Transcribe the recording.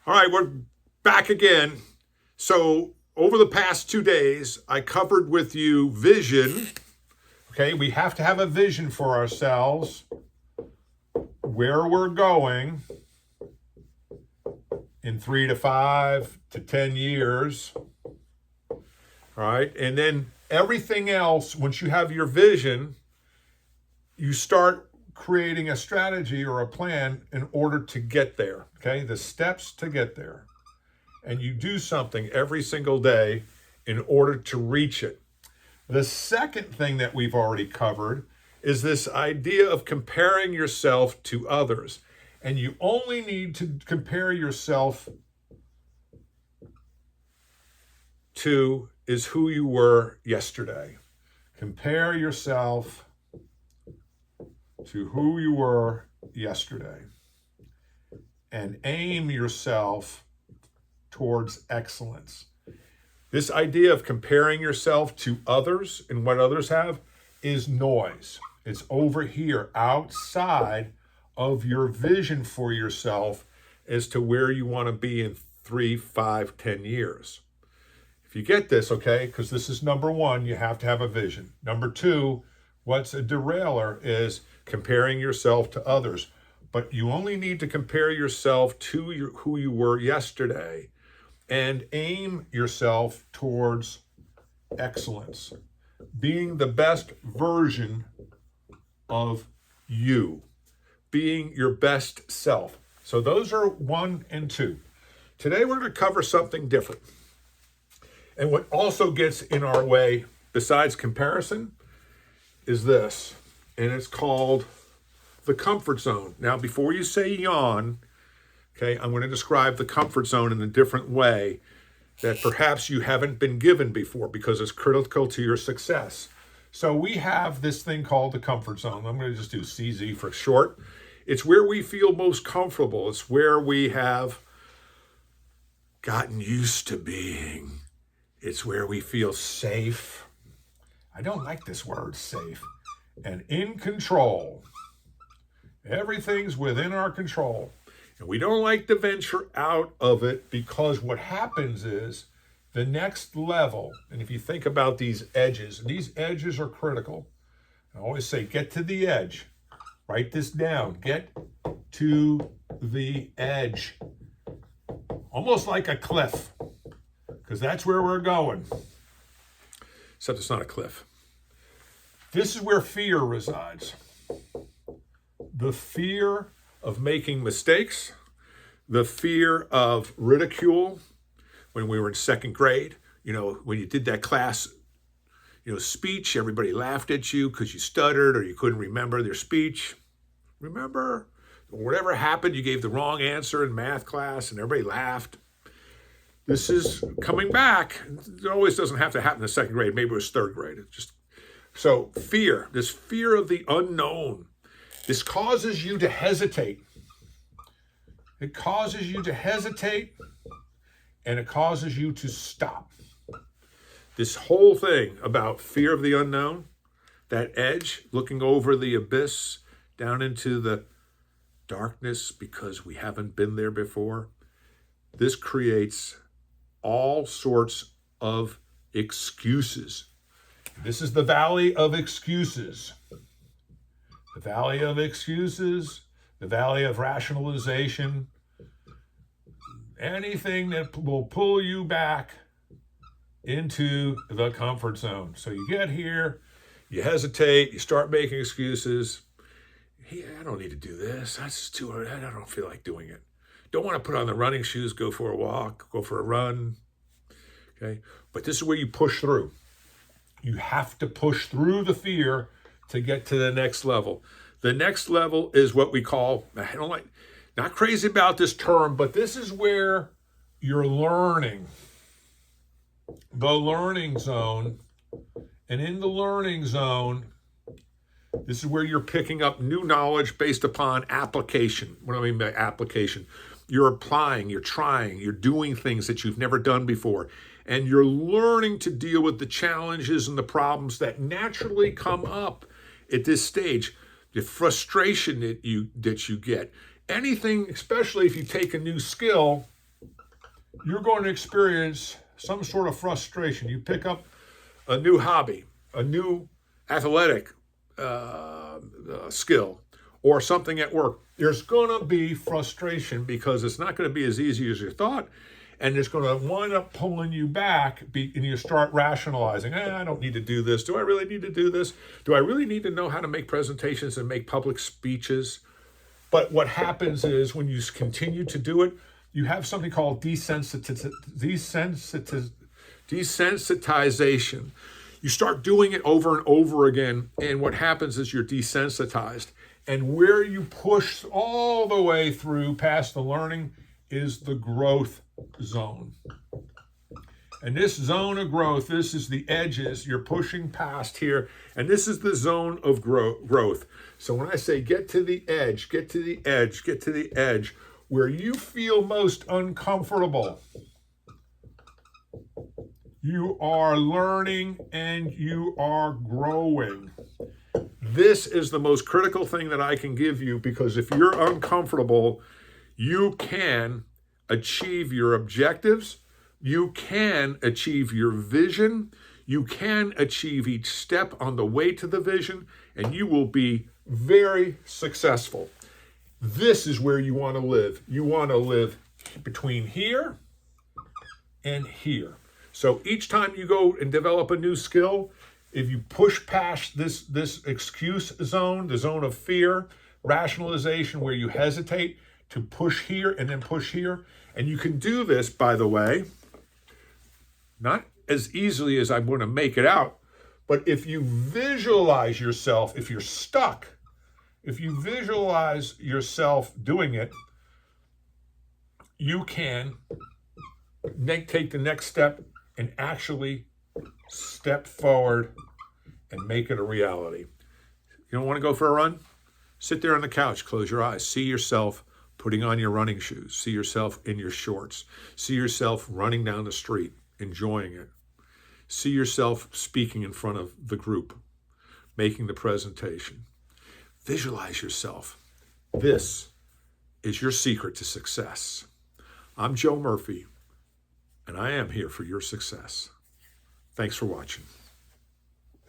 All right, we're back again. So over the past 2 days, I covered with you vision. Okay, we have to have a vision for ourselves, where we're going in 3 to 5 to 10 years. All right, and then everything else, once you have your vision, you start creating a strategy or a plan in order to get there, okay? The steps to get there. And you do something every single day in order to reach it. The second thing that we've already covered is this idea of comparing yourself to others. And you only need to compare yourself to is who you were yesterday. Compare yourself to who you were yesterday and aim yourself towards excellence. This idea of comparing yourself to others and what others have is noise. It's over here outside of your vision for yourself as to where you want to be in 3, 5, 10 years. If you get this, okay, because this is number one, you have to have a vision. Number two, what's a derailer is comparing yourself to others. But you only need to compare yourself to who you were yesterday and aim yourself towards excellence, being the best version of you, being your best self. So those are 1 and 2. Today we're going to cover something different. And what also gets in our way, besides comparison, is this, and it's called the comfort zone. Now, before you say yawn, okay, I'm going to describe the comfort zone in a different way that perhaps you haven't been given before because it's critical to your success. So we have this thing called the comfort zone. I'm going to just do CZ for short. It's where we feel most comfortable. It's where we have gotten used to being. It's where we feel safe. I don't like this word, safe. And in control. Everything's within our control. And we don't like to venture out of it because what happens is the next level, and if you think about these edges are critical. I always say, get to the edge. Write this down. Get to the edge. Almost like a cliff, because that's where we're going. Except it's not a cliff. This is where fear resides. The fear of making mistakes, the fear of ridicule. When we were in 2nd grade, when you did that class, speech, everybody laughed at you because you stuttered or you couldn't remember their speech. Remember? Whatever happened, you gave the wrong answer in math class and everybody laughed. This is coming back. It always doesn't have to happen in 2nd grade. Maybe it was 3rd grade. So fear, this fear of the unknown. This causes you to hesitate. It causes you to hesitate, and it causes you to stop. This whole thing about fear of the unknown, that edge, looking over the abyss, down into the darkness because we haven't been there before, this creates all sorts of excuses. This is the valley of excuses. The valley of excuses, the valley of rationalization, anything that will pull you back into the comfort zone. So you get here, you hesitate, you start making excuses. Hey, I don't need to do this. That's just too hard. I don't feel like doing it. Don't want to put on the running shoes, go for a walk, go for a run. Okay, but this is where you push through. You have to push through the fear to get to the next level. The next level is what we call, not crazy about this term, but this is where you're learning. The learning zone. And in the learning zone, this is where you're picking up new knowledge based upon application. What do I mean by application? You're applying, you're trying, you're doing things that you've never done before. And you're learning to deal with the challenges and the problems that naturally come up at this stage. The frustration that you get. Anything, especially if you take a new skill, you're going to experience some sort of frustration. You pick up a new hobby, a new athletic skill, or something at work. There's going to be frustration because it's not going to be as easy as you thought. And it's going to wind up pulling you back, and you start rationalizing, I don't need to do this. Do I really need to do this? Do I really need to know how to make presentations and make public speeches? But what happens is when you continue to do it, you have something called desensitization. You start doing it over and over again, and what happens is you're desensitized. And where you push all the way through past the learning is the growth zone. And this zone of growth, this is the edges you're pushing past here, and this is the zone of growth. So when I say get to the edge, get to the edge, get to the edge, where you feel most uncomfortable, you are learning and you are growing. This is the most critical thing that I can give you, because if you're uncomfortable, you can achieve your objectives, you can achieve your vision, you can achieve each step on the way to the vision, and you will be very successful. This is where you want to live. You want to live between here and here. So each time you go and develop a new skill, if you push past this excuse zone, the zone of fear, rationalization, where you hesitate, to push here and then push here. And you can do this, by the way, not as easily as I'm going to make it out, but if you visualize yourself, if you're stuck, if you visualize yourself doing it, you can take the next step and actually step forward and make it a reality. You don't want to go for a run? Sit there on the couch, close your eyes, see yourself putting on your running shoes, see yourself in your shorts, see yourself running down the street, enjoying it. See yourself speaking in front of the group, making the presentation. Visualize yourself. This is your secret to success. I'm Joe Murphy, and I am here for your success. Thanks for watching.